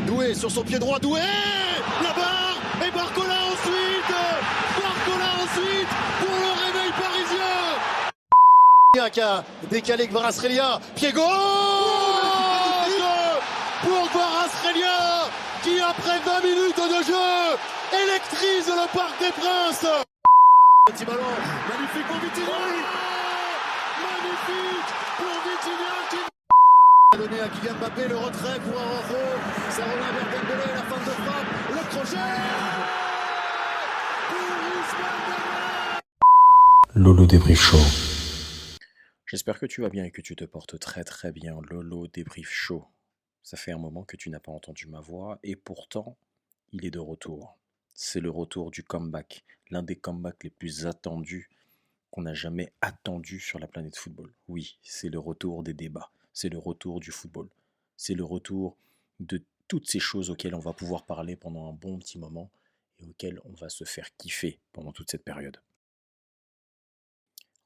Doué sur son pied droit, Doué. La barre. Et Barcola ensuite. Barcola ensuite pour le réveil parisien. Qui a décalé Kvaratskhelia. Pied gauche pour Kvaratskhelia qui après 20 minutes de jeu électrise le Parc des Princes. Petit ballon, magnifique pour Vitinha. Magnifique pour Vitinha qui a donné à Kylian Mbappé le retrait pour Araujo. Ça revient vers Dembélé, la fin de frappe, le crochet pour Ousmane Dembélé. Lolo Débrief Show. J'espère que tu vas bien et que tu te portes très très bien. Lolo Débrief Show. Ça fait un moment que tu n'as pas entendu ma voix et pourtant, il est de retour. C'est le retour du comeback, l'un des comebacks les plus attendus qu'on n'a jamais attendu sur la planète football. Oui, c'est le retour des débats, c'est le retour du football, c'est le retour de toutes ces choses auxquelles on va pouvoir parler pendant un bon petit moment et auxquelles on va se faire kiffer pendant toute cette période.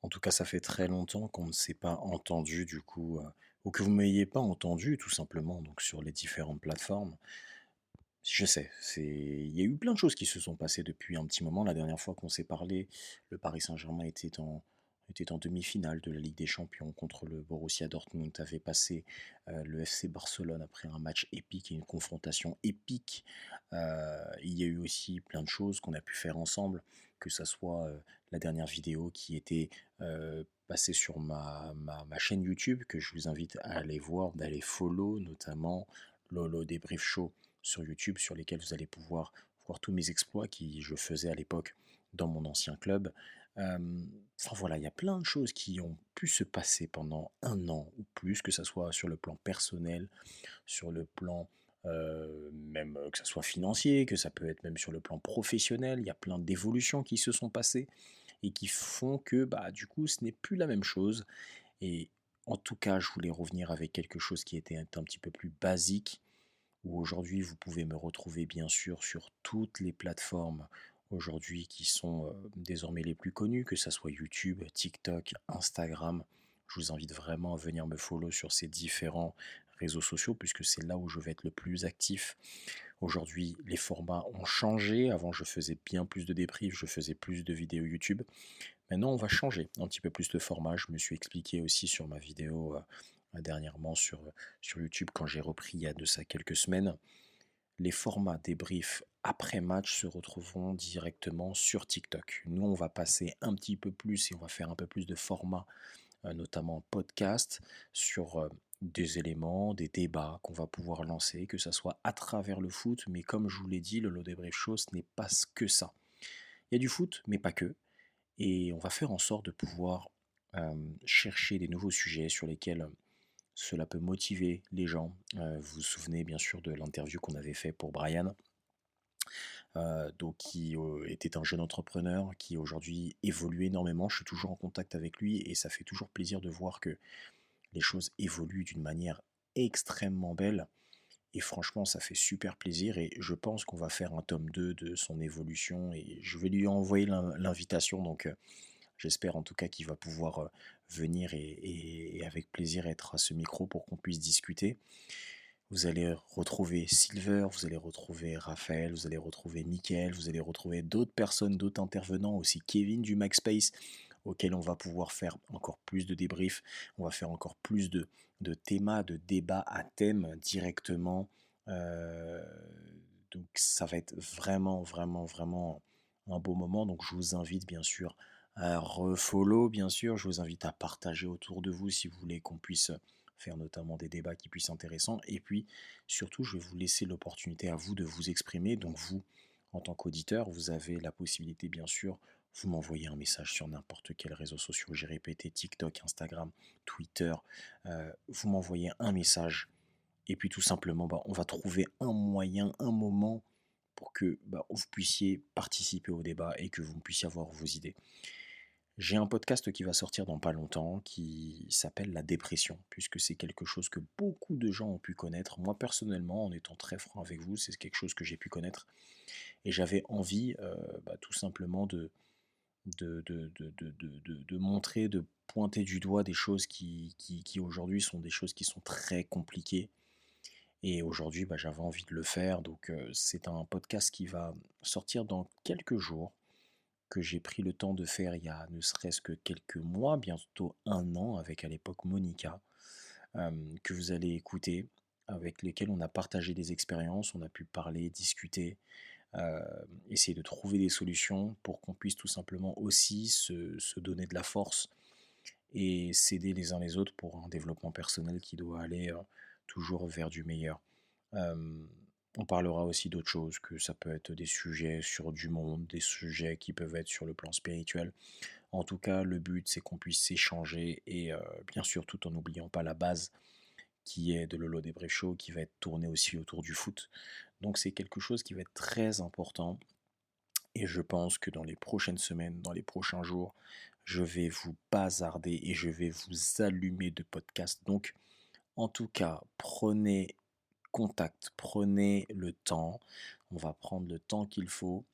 En tout cas, ça fait très longtemps qu'on ne s'est pas entendu du coup, ou que vous ne m'ayez pas entendu tout simplement, donc sur les différentes plateformes. Je sais, il y a eu plein de choses qui se sont passées depuis un petit moment. La dernière fois qu'on s'est parlé, le Paris Saint-Germain était en demi-finale de la Ligue des Champions contre le Borussia Dortmund, avait passé le FC Barcelone après un match épique et une confrontation épique. Il y a eu aussi plein de choses qu'on a pu faire ensemble, que ça soit la dernière vidéo qui était passée sur ma chaîne YouTube, que je vous invite à aller voir, d'aller follow, notamment Lolo Débrief Show sur YouTube, sur lesquels vous allez pouvoir voir tous mes exploits que je faisais à l'époque dans mon ancien club. Enfin voilà, il y a plein de choses qui ont pu se passer pendant un an ou plus, que ce soit sur le plan personnel, sur le plan même que ça soit financier, que ça peut être même sur le plan professionnel. Il y a plein d'évolutions qui se sont passées et qui font que bah, du coup ce n'est plus la même chose. Et en tout cas, je voulais revenir avec quelque chose qui était un petit peu plus basique, où aujourd'hui vous pouvez me retrouver bien sûr sur toutes les plateformes aujourd'hui qui sont désormais les plus connues, que ce soit YouTube, TikTok, Instagram. Je vous invite vraiment à venir me follow sur ces différents réseaux sociaux puisque c'est là où je vais être le plus actif. Aujourd'hui, les formats ont changé. Avant, je faisais bien plus de débriefs, je faisais plus de vidéos YouTube. Maintenant, on va changer un petit peu plus de format. Je me suis expliqué aussi sur ma vidéo dernièrement sur YouTube quand j'ai repris il y a de ça quelques semaines. Les formats débriefs après match se retrouveront directement sur TikTok. Nous, on va passer un petit peu plus et on va faire un peu plus de formats, notamment podcast, sur des éléments, des débats qu'on va pouvoir lancer, que ce soit à travers le foot, mais comme je vous l'ai dit, le Lolo Débrief Show, ce n'est pas que ça. Il y a du foot, mais pas que. Et on va faire en sorte de pouvoir chercher des nouveaux sujets sur lesquels cela peut motiver les gens. Vous vous souvenez bien sûr de l'interview qu'on avait fait pour Brian, donc qui était un jeune entrepreneur qui aujourd'hui évolue énormément. Je suis toujours en contact avec lui et ça fait toujours plaisir de voir que les choses évoluent d'une manière extrêmement belle. Et franchement, ça fait super plaisir et je pense qu'on va faire un tome 2 de son évolution et je vais lui envoyer l'invitation. Donc j'espère en tout cas qu'il va pouvoir venir et avec plaisir être à ce micro pour qu'on puisse discuter. Vous allez retrouver Silver, vous allez retrouver Raphaël, vous allez retrouver Mickaël, vous allez retrouver d'autres personnes, d'autres intervenants, aussi Kevin du MaxSpace, auquel on va pouvoir faire encore plus de débriefs, on va faire encore plus de thémas, de débats à thème directement. Euh, donc ça va être vraiment, vraiment, vraiment un beau moment. Donc je vous invite bien sûr à refollow, bien sûr. Je vous invite à partager autour de vous si vous voulez qu'on puisse faire notamment des débats qui puissent être intéressants. Et puis surtout, je vais vous laisser l'opportunité à vous de vous exprimer. Donc vous, en tant qu'auditeur, vous avez la possibilité, bien sûr, vous m'envoyez un message sur n'importe quel réseau social. J'ai répété TikTok, Instagram, Twitter. Vous m'envoyez un message. Et puis tout simplement, bah, on va trouver un moyen, un moment pour que bah, vous puissiez participer au débat et que vous puissiez avoir vos idées. J'ai un podcast qui va sortir dans pas longtemps qui s'appelle La Dépression, puisque c'est quelque chose que beaucoup de gens ont pu connaître. Moi personnellement, en étant très franc avec vous, c'est quelque chose que j'ai pu connaître. Et j'avais envie bah, tout simplement de montrer, de pointer du doigt des choses qui aujourd'hui sont des choses qui sont très compliquées Et aujourd'hui, j'avais envie de le faire. Donc, c'est un podcast qui va sortir dans quelques jours, que j'ai pris le temps de faire il y a ne serait-ce que quelques mois, bientôt un an, avec à l'époque Monica, que vous allez écouter, avec lesquels on a partagé des expériences, on a pu parler, discuter, euh, essayer de trouver des solutions pour qu'on puisse tout simplement aussi se donner de la force et s'aider les uns les autres pour un développement personnel qui doit aller toujours vers du meilleur. Euh, on parlera aussi d'autres choses, que ça peut être des sujets sur du monde, des sujets qui peuvent être sur le plan spirituel. En tout cas, le but, c'est qu'on puisse s'échanger et bien sûr, tout en n'oubliant pas la base qui est de Lolo Show, qui va être tourné aussi autour du foot. Donc c'est quelque chose qui va être très important et je pense que dans les prochaines semaines, dans les prochains jours, je vais vous bazarder et je vais vous allumer de podcasts. Donc en tout cas, prenez contact, prenez le temps. On va prendre le temps qu'il faut.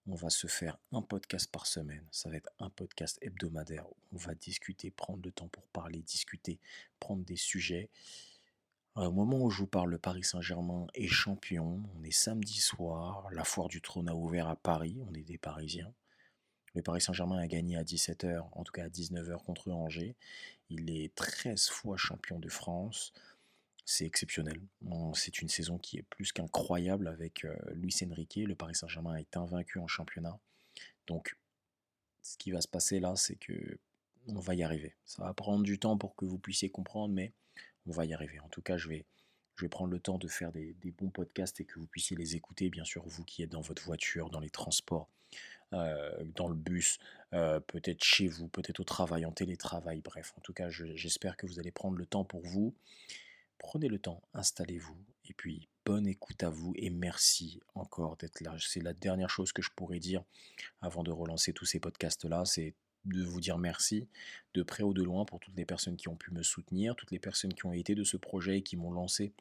On va se faire un podcast par semaine. Ça va être un podcast hebdomadaire. On va discuter, prendre le temps pour parler, discuter, prendre des sujets. Au moment où je vous parle, le Paris Saint-Germain est champion. On est samedi soir. La foire du trône a ouvert à Paris. On est des Parisiens. Le Paris Saint-Germain a gagné à 17h, en tout cas à 19h contre Angers. Il est 13 fois champion de France. C'est exceptionnel. C'est une saison qui est plus qu'incroyable avec Luis Enrique. Le Paris Saint-Germain est invaincu en championnat. Donc, ce qui va se passer là, c'est que on va y arriver. Ça va prendre du temps pour que vous puissiez comprendre, mais on va y arriver. En tout cas, je vais prendre le temps de faire des bons podcasts et que vous puissiez les écouter. Bien sûr, vous qui êtes dans votre voiture, dans les transports, dans le bus, peut-être chez vous, peut-être au travail, en télétravail. Bref, en tout cas, j'espère que vous allez prendre le temps pour vous. Prenez le temps, installez-vous, et puis bonne écoute à vous, et merci encore d'être là. C'est la dernière chose que je pourrais dire avant de relancer tous ces podcasts-là, c'est de vous dire merci, de près ou de loin, pour toutes les personnes qui ont pu me soutenir, toutes les personnes qui ont été de ce projet et qui m'ont lancé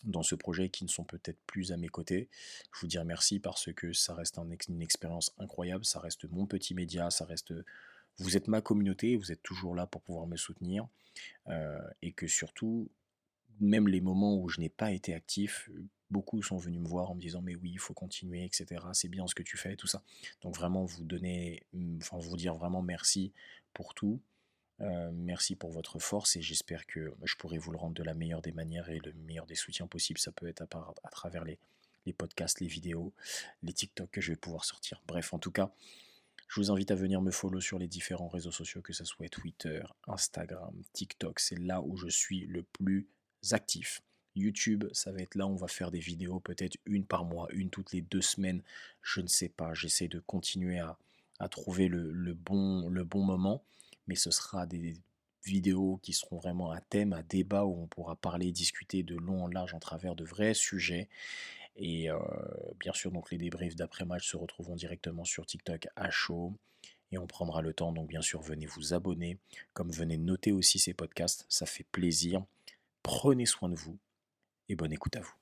dans ce projet et qui ne sont peut-être plus à mes côtés. Je vous dire merci parce que ça reste une expérience incroyable, ça reste mon petit média, ça reste... Vous êtes ma communauté, vous êtes toujours là pour pouvoir me soutenir, et que surtout, même les moments où je n'ai pas été actif, beaucoup sont venus me voir en me disant mais oui, il faut continuer, etc. C'est bien ce que tu fais, tout ça. Donc vraiment vous dire vraiment merci pour tout. Merci pour votre force et j'espère que je pourrai vous le rendre de la meilleure des manières et le meilleur des soutiens possible. Ça peut être à travers les podcasts, les vidéos, les TikTok que je vais pouvoir sortir. Bref, en tout cas, je vous invite à venir me follow sur les différents réseaux sociaux, que ce soit Twitter, Instagram, TikTok. C'est là où je suis le plus actif. YouTube, ça va être là où on va faire des vidéos, peut-être une par mois, une toutes les 2 semaines. Je ne sais pas. J'essaie de continuer à trouver le bon moment. Mais ce sera des vidéos qui seront vraiment à thème, à débat, où on pourra parler, discuter de long en large en travers de vrais sujets. Et bien sûr, donc les débriefs d'après-match se retrouveront directement sur TikTok à chaud. Et on prendra le temps, donc bien sûr, venez vous abonner, comme venez noter aussi ces podcasts, ça fait plaisir. Prenez soin de vous et bonne écoute à vous.